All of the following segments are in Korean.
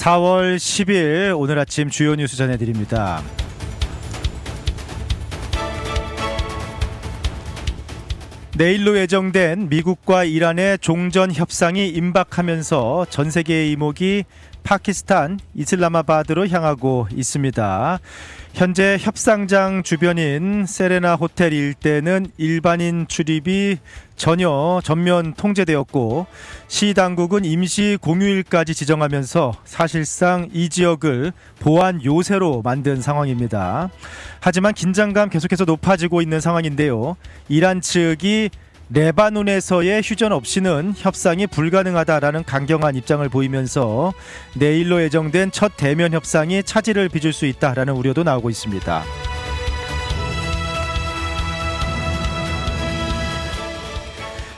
4월 10일 오늘 아침 주요 뉴스 전해드립니다. 내일로 예정된 미국과 이란의 종전 협상이 임박하면서 전 세계의 이목이 파키스탄 이슬라마바드로 향하고 있습니다. 현재 협상장 주변인 세레나 호텔 일대는 일반인 출입이 전면 통제되었고 시 당국은 임시 공휴일까지 지정하면서 사실상 이 지역을 보안 요새로 만든 상황입니다. 하지만 긴장감 계속해서 높아지고 있는 상황인데요. 이란 측이 레바논에서의 휴전 없이는 협상이 불가능하다라는 강경한 입장을 보이면서 내일로 예정된 첫 대면 협상이 차질을 빚을 수 있다라는 우려도 나오고 있습니다.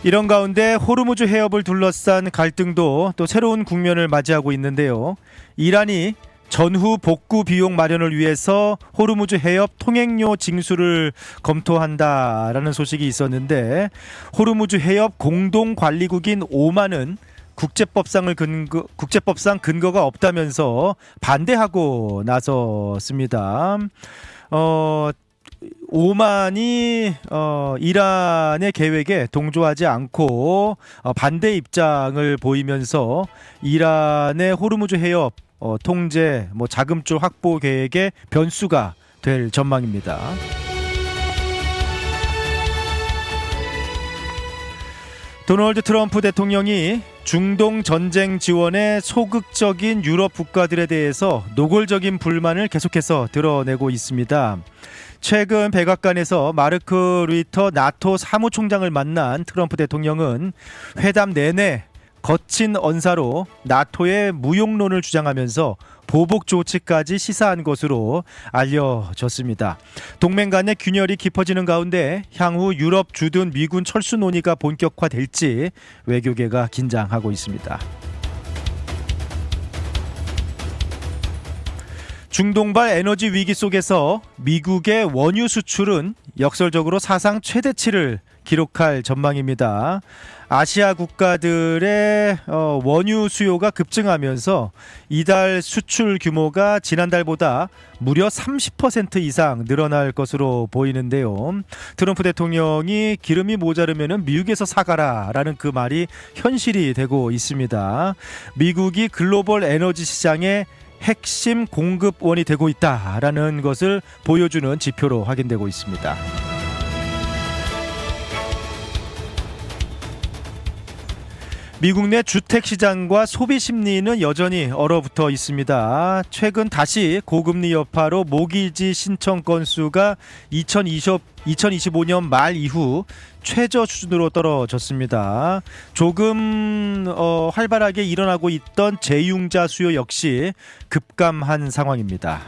이런 가운데 호르무즈 해협을 둘러싼 갈등도 또 새로운 국면을 맞이하고 있는데요. 이란이 전후 복구 비용 마련을 위해서 호르무즈 해협 통행료 징수를 검토한다라는 소식이 있었는데 호르무즈 해협 공동관리국인 오만은 국제법상 근거가 없다면서 반대하고 나섰습니다. 오만이 이란의 계획에 동조하지 않고 반대 입장을 보이면서 이란의 호르무즈 해협 통제, 자금줄 확보 계획의 변수가 될 전망입니다. 도널드 트럼프 대통령이 중동 전쟁 지원에 소극적인 유럽 국가들에 대해서 노골적인 불만을 계속해서 드러내고 있습니다. 최근 백악관에서 마르크 루이터 나토 사무총장을 만난 트럼프 대통령은 회담 내내 거친 언사로 나토의 무용론을 주장하면서 보복 조치까지 시사한 것으로 알려졌습니다. 동맹 간의 균열이 깊어지는 가운데 향후 유럽 주둔 미군 철수 논의가 본격화될지 외교계가 긴장하고 있습니다. 중동발 에너지 위기 속에서 미국의 원유 수출은 역설적으로 사상 최대치를 기록할 전망입니다. 아시아 국가들의 원유 수요가 급증하면서 이달 수출 규모가 지난달보다 무려 30% 이상 늘어날 것으로 보이는데요. 트럼프 대통령이 기름이 모자르면 미국에서 사가라라는 그 말이 현실이 되고 있습니다. 미국이 글로벌 에너지 시장의 핵심 공급원이 되고 있다라는 것을 보여주는 지표로 확인되고 있습니다. 미국 내 주택시장과 소비심리는 여전히 얼어붙어 있습니다. 최근 다시 고금리 여파로 모기지 신청 건수가 2025년 말 이후 최저 수준으로 떨어졌습니다. 조금 활발하게 일어나고 있던 재융자 수요 역시 급감한 상황입니다.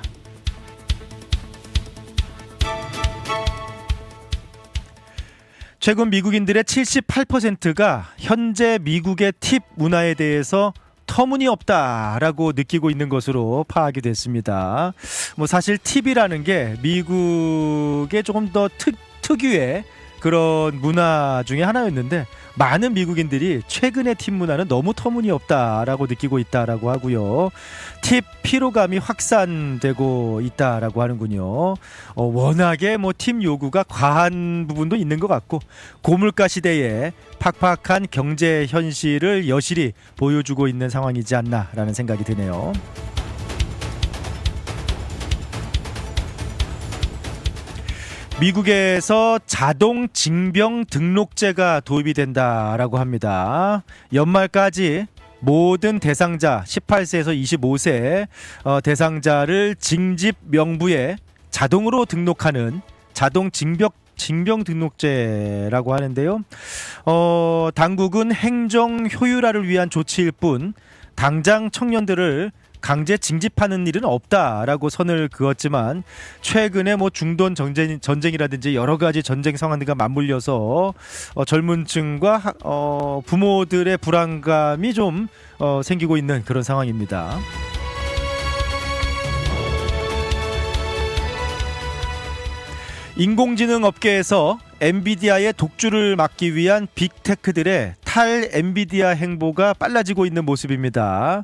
최근 미국인들의 78%가 현재 미국의 팁 문화에 대해서 터무니없다라고 느끼고 있는 것으로 파악이 됐습니다. 사실 팁이라는 게 미국의 조금 더 특유의 그런 문화 중에 하나였는데 많은 미국인들이 최근의 팁 문화는 너무 터무니없다라고 느끼고 있다라고 하고요. 팁 피로감이 확산되고 있다라고 하는군요. 워낙에 팁 요구가 과한 부분도 있는 것 같고 고물가 시대에 팍팍한 경제 현실을 여실히 보여주고 있는 상황이지 않나라는 생각이 드네요. 미국에서 자동 징병 등록제가 도입이 된다라고 합니다. 연말까지 모든 대상자 18세에서 25세 대상자를 징집 명부에 자동으로 등록하는 자동 징병 등록제라고 하는데요. 당국은 행정 효율화를 위한 조치일 뿐 당장 청년들을 강제 징집하는 일은 없다라고 선을 그었지만 최근에 중동 전쟁이라든지 여러 가지 전쟁 상황들과 맞물려서 젊은 층과 부모들의 불안감이 좀 생기고 있는 그런 상황입니다. 인공지능 업계에서 엔비디아의 독주를 막기 위한 빅테크들의 탈 엔비디아 행보가 빨라지고 있는 모습입니다.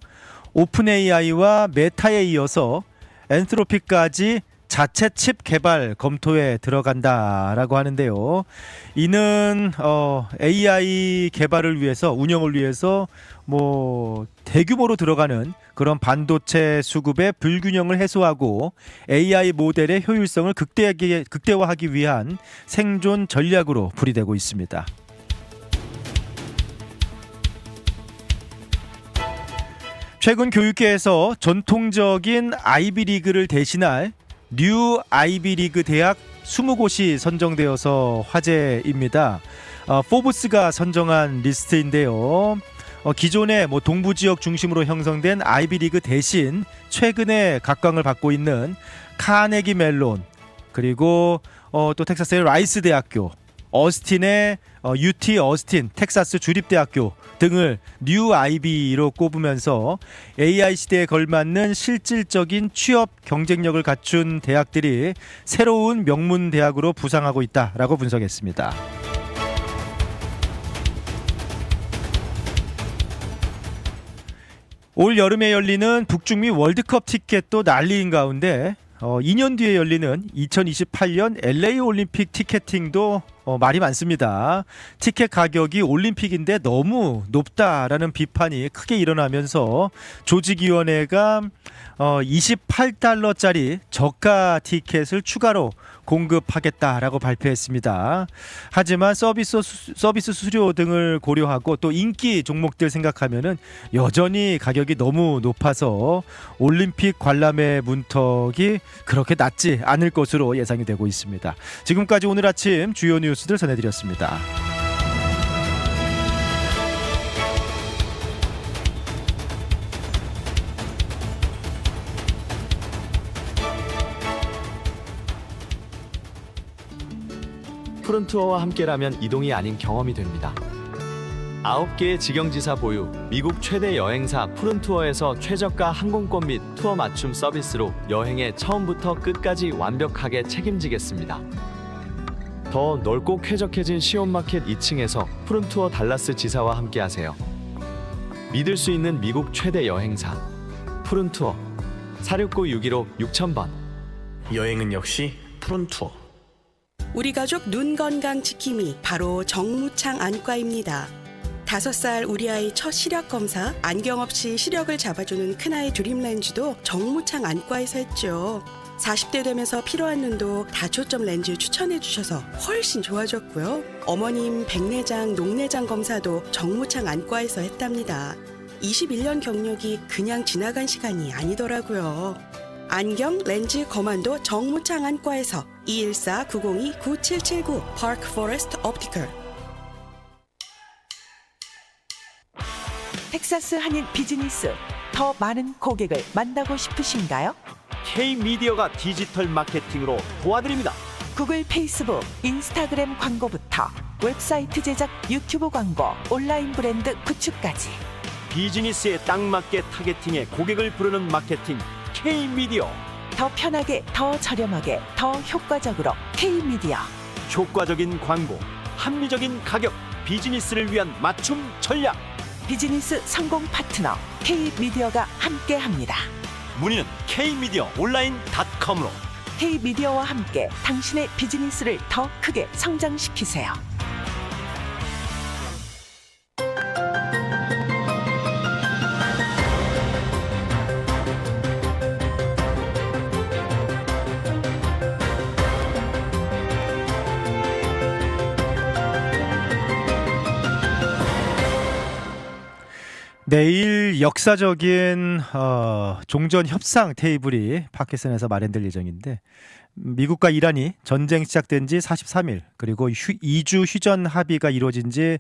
오픈 AI와 메타에 이어서 엔트로피까지 자체 칩 개발 검토에 들어간다라고 하는데요. 이는 AI 개발을 위해서, 운영을 위해서 뭐 대규모로 들어가는 그런 반도체 수급의 불균형을 해소하고 AI 모델의 효율성을 극대화하기 위한 생존 전략으로 풀이되고 있습니다. 최근 교육계에서 전통적인 아이비리그를 대신할 뉴 아이비리그 대학 20곳이 선정되어서 화제입니다. 포브스가 선정한 리스트인데요. 기존의 동부 지역 중심으로 형성된 아이비리그 대신 최근에 각광을 받고 있는 카네기 멜론, 그리고 또 텍사스의 라이스 대학교, 어스틴의 UT 어스틴 텍사스 주립대학교 등을 뉴 아이비로 꼽으면서 AI 시대에 걸맞는 실질적인 취업 경쟁력을 갖춘 대학들이 새로운 명문 대학으로 부상하고 있다라고 분석했습니다. 올 여름에 열리는 북중미 월드컵 티켓도 난리인 가운데 2년 뒤에 열리는 2028년 LA 올림픽 티켓팅도 말이 많습니다. 티켓 가격이 올림픽인데 너무 높다라는 비판이 크게 일어나면서 조직위원회가 28달러짜리 저가 티켓을 추가로 공급하겠다라고 발표했습니다. 하지만 서비스 수수료 등을 고려하고 또 인기 종목들 생각하면은 여전히 가격이 너무 높아서 올림픽 관람의 문턱이 그렇게 낮지 않을 것으로 예상이 되고 있습니다. 지금까지 오늘 아침 주요 뉴스들 전해드렸습니다. 푸른투어와 함께라면 이동이 아닌 경험이 됩니다. 9개의 직영지사 보유, 미국 최대 여행사 푸른투어에서 최저가 항공권 및 투어 맞춤 서비스로 여행의 처음부터 끝까지 완벽하게 책임지겠습니다. 더 넓고 쾌적해진 시온마켓 2층에서 푸른투어 달라스 지사와 함께하세요. 믿을 수 있는 미국 최대 여행사 푸른투어 469-615-6000번. 여행은 역시 푸른투어. 우리 가족 눈 건강 지킴이 바로 정무창 안과입니다. 5살 우리 아이 첫 시력 검사, 안경 없이 시력을 잡아주는 큰아이 드림렌즈도 정무창 안과에서 했죠. 40대 되면서 필요한 눈도 다초점 렌즈 추천해 주셔서 훨씬 좋아졌고요. 어머님 백내장, 녹내장 검사도 정무창 안과에서 했답니다. 21년 경력이 그냥 지나간 시간이 아니더라고요. 안경, 렌즈, 거만도 정무창 안과에서 214-902-9779 파크 포레스트 옵티컬. 텍사스 한인 비즈니스, 더 많은 고객을 만나고 싶으신가요? K-미디어가 디지털 마케팅으로 도와드립니다. 구글, 페이스북, 인스타그램 광고부터 웹사이트 제작, 유튜브 광고, 온라인 브랜드 구축까지 비즈니스에 딱 맞게 타겟팅해 고객을 부르는 마케팅 K-미디어. 더 편하게, 더 저렴하게, 더 효과적으로 K-미디어. 효과적인 광고, 합리적인 가격, 비즈니스를 위한 맞춤 전략. 비즈니스 성공 파트너 K-미디어가 함께합니다. 문의는 K-미디어 온라인.com으로. K-미디어와 함께 당신의 비즈니스를 더 크게 성장시키세요. 내일 역사적인 종전 협상 테이블이 파키스탄에서 마련될 예정인데, 미국과 이란이 전쟁 시작된 지 43일, 그리고 2주 휴전 합의가 이루어진 지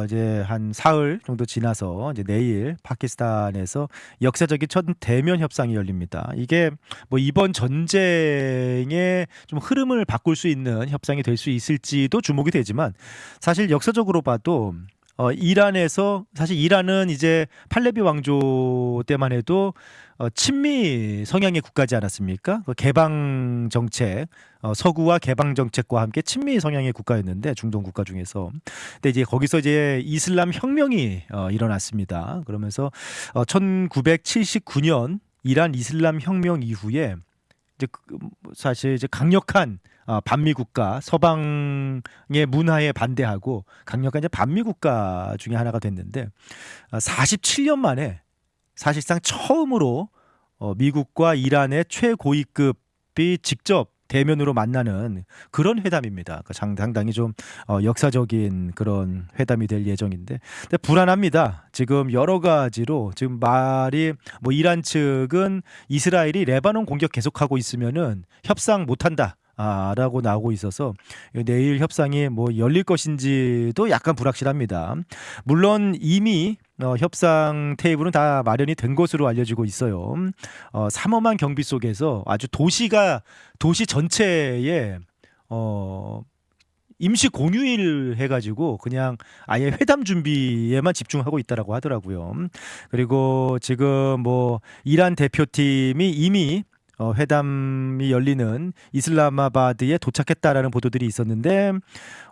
이제 한 사흘 정도 지나서 이제 내일 파키스탄에서 역사적인 첫 대면 협상이 열립니다. 이게 뭐 이번 전쟁의 좀 흐름을 바꿀 수 있는 협상이 될 수 있을지도 주목이 되지만, 사실 역사적으로 봐도 이란에서 사실 이란은 이제 팔레비 왕조 때만 해도 친미 성향의 국가지 않았습니까? 그 개방 정책, 서구와 개방 정책과 함께 친미 성향의 국가였는데 중동 국가 중에서. 근데 이제 거기서 이제 이슬람 혁명이 일어났습니다. 그러면서 1979년 이란 이슬람 혁명 이후에 이제 사실 이제 강력한 반미 국가, 서방의 문화에 반대하고 강력한 이제 반미 국가 중에 하나가 됐는데 47년 만에 사실상 처음으로 미국과 이란의 최고위급이 직접 대면으로 만나는 그런 회담입니다. 상당히 좀 역사적인 그런 회담이 될 예정인데, 근데 불안합니다. 지금 여러 가지로 지금 말이 뭐 이란 측은 이스라엘이 레바논 공격 계속하고 있으면은 협상 못한다. 라고 나오고 있어서 내일 협상이 뭐 열릴 것인지도 약간 불확실합니다. 물론 이미 협상 테이블은 다 마련이 된 것으로 알려지고 있어요. 삼엄한 경비 속에서 아주 도시 전체에 임시 공휴일 해가지고 그냥 아예 회담 준비에만 집중하고 있다라고 하더라고요. 그리고 지금 뭐 이란 대표팀이 이미 회담이 열리는 이슬라마바드에 도착했다라는 보도들이 있었는데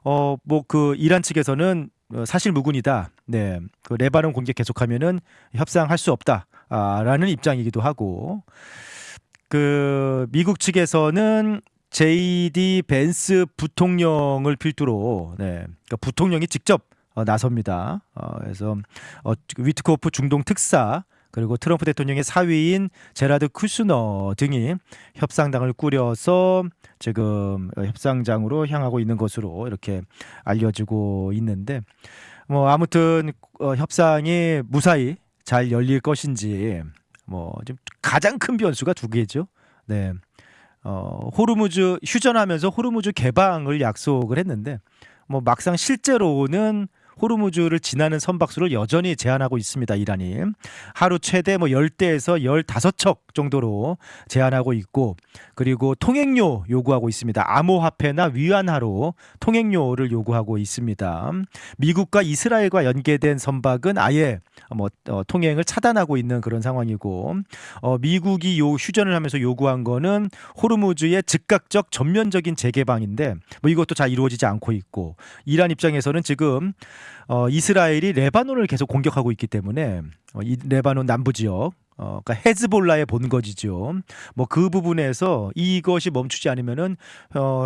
뭐 그 이란 측에서는 사실 무근이다. 네. 그 레바논 공격 계속하면은 협상할 수 없다라는 입장이기도 하고, 그 미국 측에서는 JD 벤스 부통령을 필두로 그러니까 부통령이 직접 나섭니다. 그래서 위트코프 중동 특사, 그리고 트럼프 대통령의 사위인 제라드 쿠슈너 등이 협상당을 꾸려서 지금 협상장으로 향하고 있는 것으로 이렇게 알려지고 있는데, 뭐 아무튼 협상이 무사히 잘 열릴 것인지 뭐 지금 가장 큰 변수가 두 개죠. 네. 호르무즈 휴전하면서 호르무즈 개방을 약속을 했는데 뭐 막상 실제로는 호르무즈를 지나는 선박수를 여전히 제한하고 있습니다. 이란이 하루 최대 뭐 10대에서 15척 정도로 제한하고 있고, 그리고 통행료 요구하고 있습니다. 암호화폐나 위안화로 통행료를 요구하고 있습니다. 미국과 이스라엘과 연계된 선박은 아예 뭐 통행을 차단하고 있는 그런 상황이고, 미국이 휴전을 하면서 요구한 거는 호르무즈의 즉각적 전면적인 재개방인데 뭐 이것도 잘 이루어지지 않고 있고, 이란 입장에서는 지금 이스라엘이 레바논을 계속 공격하고 있기 때문에 이 레바논 남부 지역 그러니까 헤즈볼라의 본거지죠. 뭐 그 부분에서 이것이 멈추지 않으면은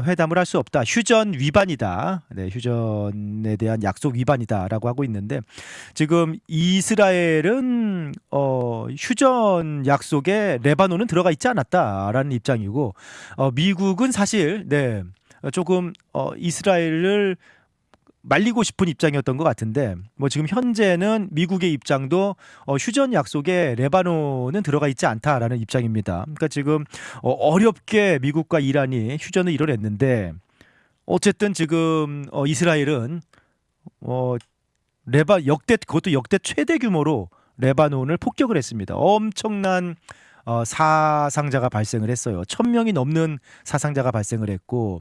회담을 할 수 없다. 휴전 위반이다. 네, 휴전에 대한 약속 위반이다라고 하고 있는데, 지금 이스라엘은 휴전 약속에 레바논은 들어가 있지 않았다라는 입장이고, 미국은 사실 조금 이스라엘을 말리고 싶은 입장이었던 것 같은데, 뭐 지금 현재는 미국의 입장도 휴전 약속에 레바논은 들어가 있지 않다라는 입장입니다. 그러니까 지금 어렵게 미국과 이란이 휴전을 이뤄냈는데, 어쨌든 지금 이스라엘은 그것도 역대 최대 규모로 레바논을 폭격을 했습니다. 엄청난 사상자가 발생을 했어요. 1000명이 넘는 사상자가 발생을 했고,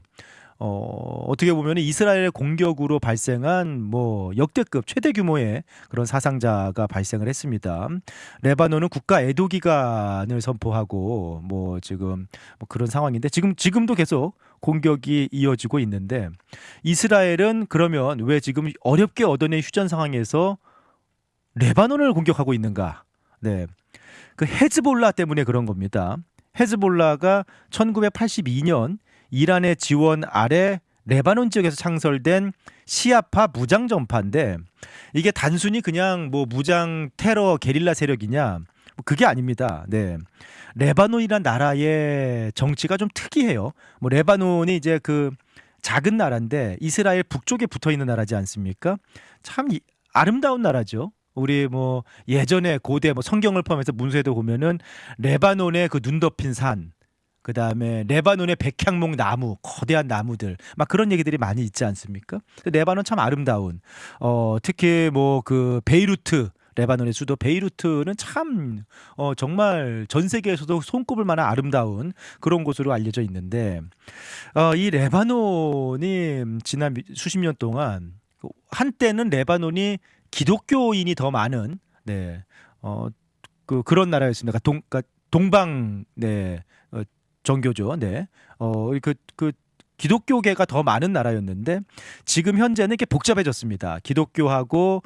어떻게 보면 이스라엘의 공격으로 발생한 뭐 역대급 최대 규모의 그런 사상자가 발생을 했습니다. 레바논은 국가 애도 기간을 선포하고 뭐 지금 뭐 그런 상황인데, 지금도 계속 공격이 이어지고 있는데, 이스라엘은 그러면 왜 지금 어렵게 얻어낸 휴전 상황에서 레바논을 공격하고 있는가? 네. 그 헤즈볼라 때문에 그런 겁니다. 헤즈볼라가 1982년 이란의 지원 아래 레바논 지역에서 창설된 시아파 무장 전파인데, 이게 단순히 그냥 뭐 무장 테러 게릴라 세력이냐, 그게 아닙니다. 네. 레바논이란 나라의 정치가 좀 특이해요. 뭐 레바논이 이제 그 작은 나라인데 이스라엘 북쪽에 붙어 있는 나라지 않습니까? 참 아름다운 나라죠. 우리 뭐 예전에 고대 뭐 성경을 포함해서 문서에도 보면은 레바논의 그 눈 덮인 산, 그 다음에 레바논의 백향목 나무, 거대한 나무들, 막 그런 얘기들이 많이 있지 않습니까? 레바논 참 아름다운, 특히 뭐 그 베이루트, 레바논의 수도 베이루트는 참 정말 전 세계에서도 손꼽을 만한 아름다운 그런 곳으로 알려져 있는데, 이 레바논이 지난 수십 년 동안 한때는 레바논이 기독교인이 더 많은 그런 나라였습니다. 그러니까 동방 정교죠. 그 기독교계가 더 많은 나라였는데 지금 현재는 이렇게 복잡해졌습니다. 기독교하고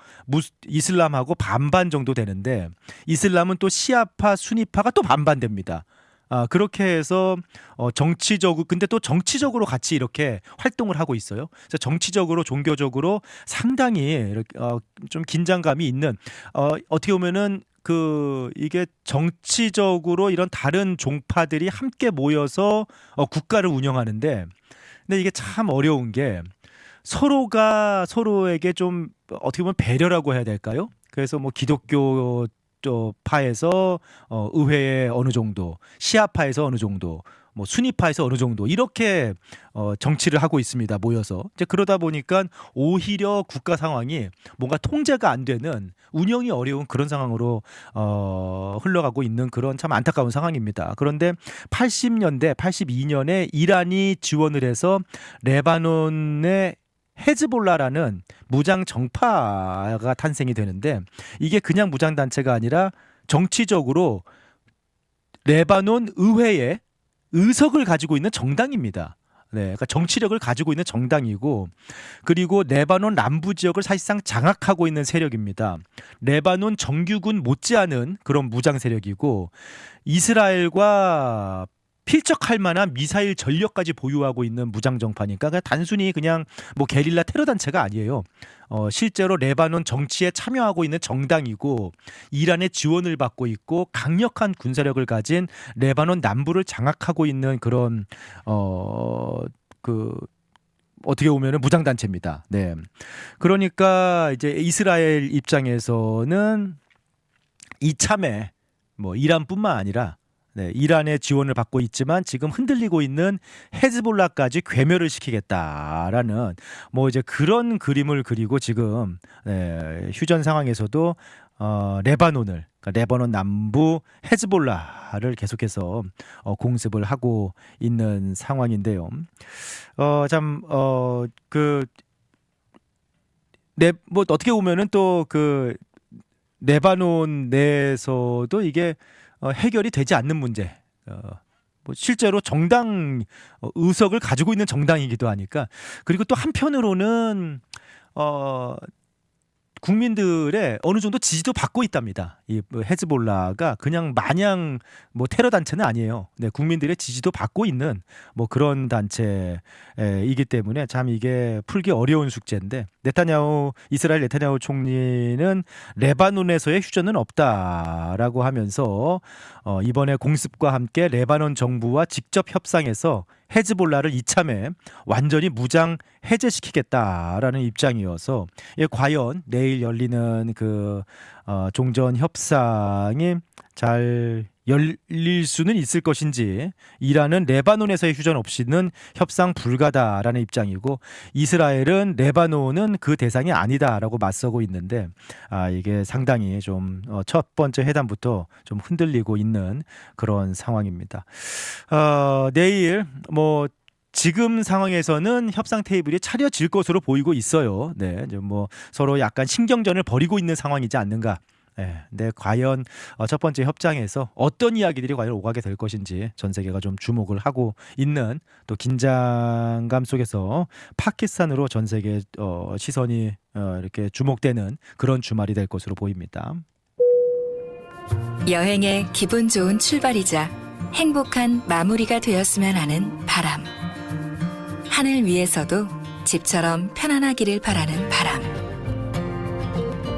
이슬람하고 반반 정도 되는데 이슬람은 또 시아파, 수니파가 또 반반 됩니다. 그렇게 해서 정치적으로 근데 또 정치적으로 같이 이렇게 활동을 하고 있어요. 그래서 정치적으로 종교적으로 상당히 이렇게, 좀 긴장감이 있는 어떻게 보면은 이게 정치적으로 이런 다른 종파들이 함께 모여서 국가를 운영하는데 근데 이게 참 어려운 게 서로가 서로에게 좀 어떻게 보면 배려라고 해야 될까요? 그래서 뭐 기독교 파에서 의회에 어느 정도, 시아파에서 어느 정도, 뭐 수니파에서 어느 정도 이렇게 정치를 하고 있습니다. 모여서 이제 그러다 보니까 오히려 국가 상황이 뭔가 통제가 안 되는 운영이 어려운 그런 상황으로 흘러가고 있는 그런 참 안타까운 상황입니다. 그런데 80년대, 82년에 이란이 지원을 해서 레바논의 헤즈볼라라는 무장 정파가 탄생이 되는데 이게 그냥 무장 단체가 아니라 정치적으로 레바논 의회에 의석을 가지고 있는 정당입니다. 그러니까 정치력을 가지고 있는 정당이고 그리고 레바논 남부 지역을 사실상 장악하고 있는 세력입니다. 레바논 정규군 못지않은 그런 무장 세력이고 이스라엘과 필적할 만한 미사일 전력까지 보유하고 있는 무장 정파니까 단순히 그냥 뭐 게릴라 테러 단체가 아니에요. 실제로 레바논 정치에 참여하고 있는 정당이고 이란의 지원을 받고 있고 강력한 군사력을 가진 레바논 남부를 장악하고 있는 그런 어떻게 보면은 무장 단체입니다. 네. 그러니까 이제 이스라엘 입장에서는 이참에 뭐 이란뿐만 아니라 이란의 지원을 받고 있지만 지금 흔들리고 있는 헤즈볼라까지 괴멸을 시키겠다라는 뭐 이제 그런 그림을 그리고 지금 휴전 상황에서도 레바논을 그러니까 레바논 남부 헤즈볼라를 계속해서 공습을 하고 있는 상황인데요. 뭐 어떻게 보면은 또 레바논 내에서도 이게 해결이 되지 않는 문제. 뭐 실제로 정당 의석을 가지고 있는 정당이기도 하니까 그리고 또 한편으로는 국민들의 어느 정도 지지도 받고 있답니다. 이 헤즈볼라가 그냥 마냥 뭐 테러 단체는 아니에요. 네, 국민들의 지지도 받고 있는 뭐 그런 단체이기 때문에 참 이게 풀기 어려운 숙제인데 이스라엘 네타냐후 총리는 레바논에서의 휴전은 없다라고 하면서 이번에 공습과 함께 레바논 정부와 직접 협상해서 헤즈볼라를 이참에 완전히 무장 해제시키겠다라는 입장이어서 과연 내일 열리는 종전 협상이 잘 열릴 수는 있을 것인지 이란은 레바논에서의 휴전 없이는 협상 불가다라는 입장이고 이스라엘은 레바논은 그 대상이 아니다라고 맞서고 있는데 이게 상당히 좀 첫 번째 회담부터 좀 흔들리고 있는 그런 상황입니다. 내일 뭐 지금 상황에서는 협상 테이블이 차려질 것으로 보이고 있어요. 네, 뭐 서로 약간 신경전을 벌이고 있는 상황이지 않는가. 근데 과연 첫 번째 협상에서 어떤 이야기들이 과연 오가게 될 것인지 전 세계가 좀 주목을 하고 있는 또 긴장감 속에서 파키스탄으로 전 세계 시선이 이렇게 주목되는 그런 주말이 될 것으로 보입니다. 여행의 기분 좋은 출발이자 행복한 마무리가 되었으면 하는 바람. 하늘 위에서도 집처럼 편안하기를 바라는 바람.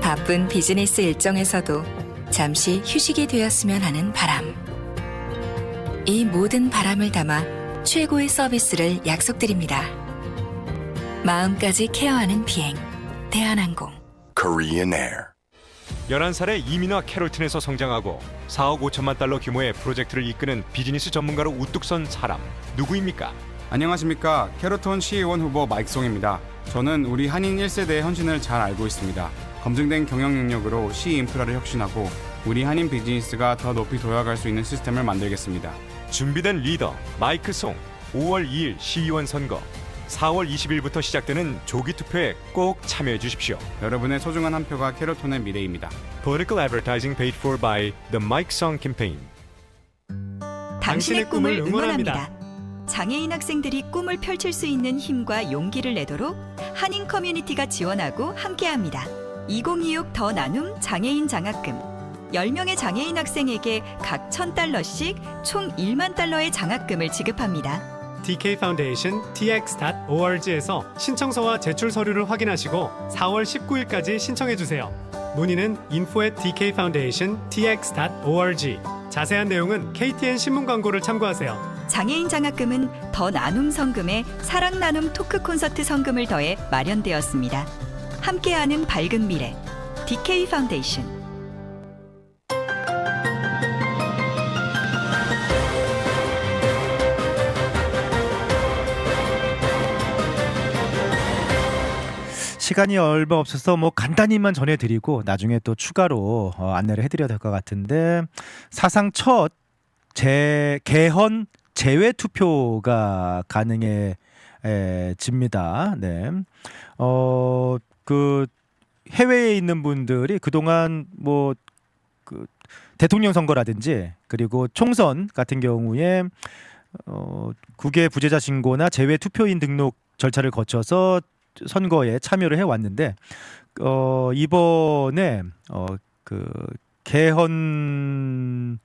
바쁜 비즈니스 일정에서도 잠시 휴식이 되었으면 하는 바람. 이 모든 바람을 담아 최고의 서비스를 약속드립니다. 마음까지 케어하는 비행, 대한항공. Korean Air. 11살에 이민화 캐롤튼에서 성장하고 4억 5천만 달러 규모의 프로젝트를 이끄는 비즈니스 전문가로 우뚝 선 사람 누구입니까? 안녕하십니까. 캐로톤 시의원 후보 마익송입니다. 저는 우리 한인 1세대의 헌신을 잘 알고 있습니다. 검증된 경영 능력으로 시 인프라를 혁신하고 우리 한인 비즈니스가 더 높이 도약할 수 있는 시스템을 만들겠습니다. 준비된 리더 마이크 송 5월 2일 시의원 선거 4월 20일부터 시작되는 조기 투표에 꼭 참여해 주십시오. 여러분의 소중한 한 표가 캐롤톤의 미래입니다. Political advertising paid for by the Mike Song Campaign. 당신의 꿈을 응원합니다. 장애인 학생들이 꿈을 펼칠 수 있는 힘과 용기를 내도록 한인 커뮤니티가 지원하고 함께합니다. 2026 더 나눔 장애인 장학금. 10명의 장애인 학생에게 각 $1,000씩 총 $1만 달러의 장학금을 지급합니다. DK Foundation tx.org에서 신청서와 제출 서류를 확인하시고 4월 19일까지 신청해 주세요. 문의는 info@dkfoundation.tx.org. 자세한 내용은 KTN 신문 광고를 참고하세요. 장애인 장학금은 더 나눔 성금에 사랑 나눔 토크 콘서트 성금을 더해 마련되었습니다. 함께하는 밝은 미래 DK 파운데이션. 시간이 얼마 없어서 뭐 간단히만 전해드리고 나중에 또 추가로 안내를 해드려야 될 것 같은데, 사상 첫 개헌 재외 투표가 가능해집니다. 네. 그 해외에 있는 분들이 그동안 뭐 그 대통령 선거라든지 그리고 총선 같은 경우에 국외 부재자 신고나 재외 투표인 등록 절차를 거쳐서 선거에 참여를 해왔는데, 이번에 그 개헌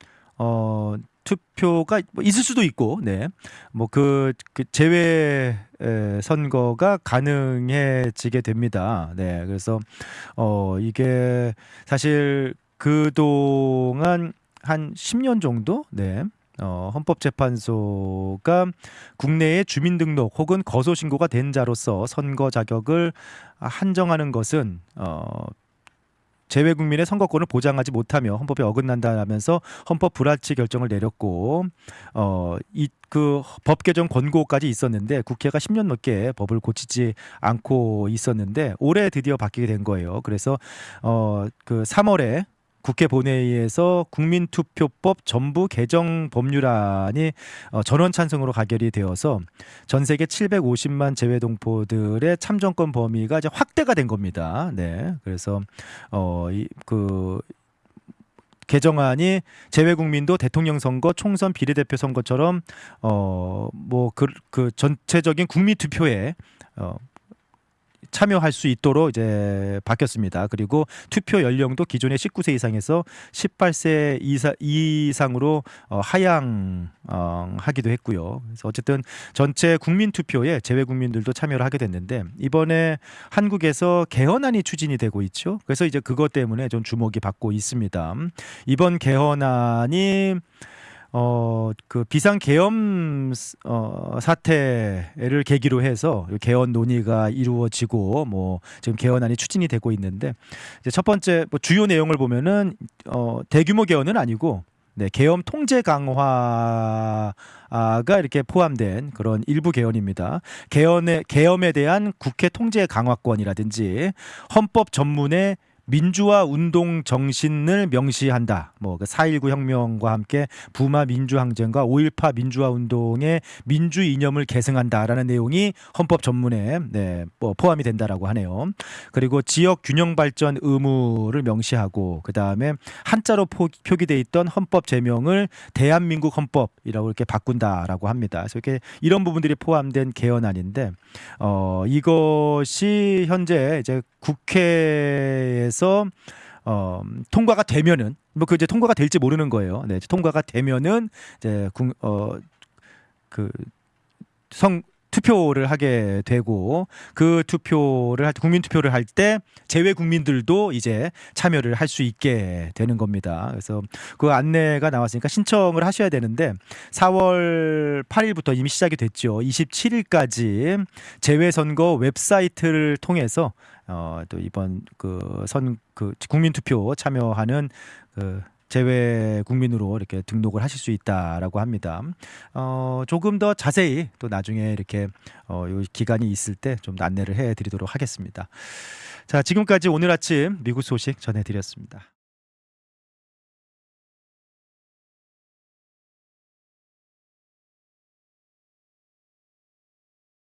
투표가 있을 수도 있고, 네, 뭐 그 재외 선거가 가능해지게 됩니다. 네, 그래서 이게 사실 그동안 한 10년 정도, 네, 헌법재판소가 국내에 주민등록 혹은 거소신고가 된 자로서 선거 자격을 한정하는 것은 재외국민의 선거권을 보장하지 못하며 헌법에 어긋난다라면서 헌법 불합치 결정을 내렸고, 그 법 개정 권고까지 있었는데 국회가 10년 넘게 법을 고치지 않고 있었는데 올해 드디어 바뀌게 된 거예요. 그래서 그 3월에 국회 본회의에서 국민투표법 전부 개정 법률안이 전원 찬성으로 가결이 되어서 전 세계 750만 재외동포들의 참정권 범위가 이제 확대가 된 겁니다. 네, 그래서 그 개정안이 재외국민도 대통령 선거, 총선, 비례대표 선거처럼 뭐 그 전체적인 국민투표에 참여할 수 있도록 이제 바뀌었습니다. 그리고 투표 연령도 기존의 19세 이상에서 18세 이상으로 하향하기도 했고요. 그래서 어쨌든 전체 국민 투표에 재외 국민들도 참여를 하게 됐는데, 이번에 한국에서 개헌안이 추진이 되고 있죠. 그래서 이제 그것 때문에 좀 주목이 받고 있습니다. 이번 개헌안이 그 비상계엄 사태를 계기로 해서 개헌 논의가 이루어지고 뭐 지금 개헌안이 추진이 되고 있는데, 이제 첫 번째 뭐 주요 내용을 보면은 대규모 개헌은 아니고, 네, 계엄 통제 강화가 이렇게 포함된 그런 일부 개헌입니다. 계엄에 대한 국회 통제 강화권이라든지 헌법 전문의 민주화 운동 정신을 명시한다. 뭐 4.19 혁명과 함께 부마 민주항쟁과 5.18 민주화 운동의 민주 이념을 계승한다라는 내용이 헌법 전문에, 네, 뭐 포함이 된다라고 하네요. 그리고 지역 균형 발전 의무를 명시하고, 그 다음에 한자로 표기돼 있던 헌법 제명을 대한민국 헌법이라고 이렇게 바꾼다라고 합니다. 그래서 이렇게 이런 부분들이 포함된 개헌안인데, 이것이 현재 이제 국회에서 통과가 되면은, 뭐 그 이제 통과가 될지 모르는 거예요. 네, 통과가 되면은 이제 투표를 하게 되고, 그 투표를 국민 투표를 할 때 재외 국민들도 이제 참여를 할 수 있게 되는 겁니다. 그래서 그 안내가 나왔으니까 신청을 하셔야 되는데 4월 8일부터 이미 시작이 됐죠. 27일까지 재외 선거 웹사이트를 통해서 또 이번 그 국민 투표 참여하는 그 재외 국민으로 이렇게 등록을 하실 수 있다라고 합니다. 조금 더 자세히 또 나중에 이렇게 요 기간이 있을 때 좀 안내를 해드리도록 하겠습니다. 자, 지금까지 오늘 아침 미국 소식 전해드렸습니다.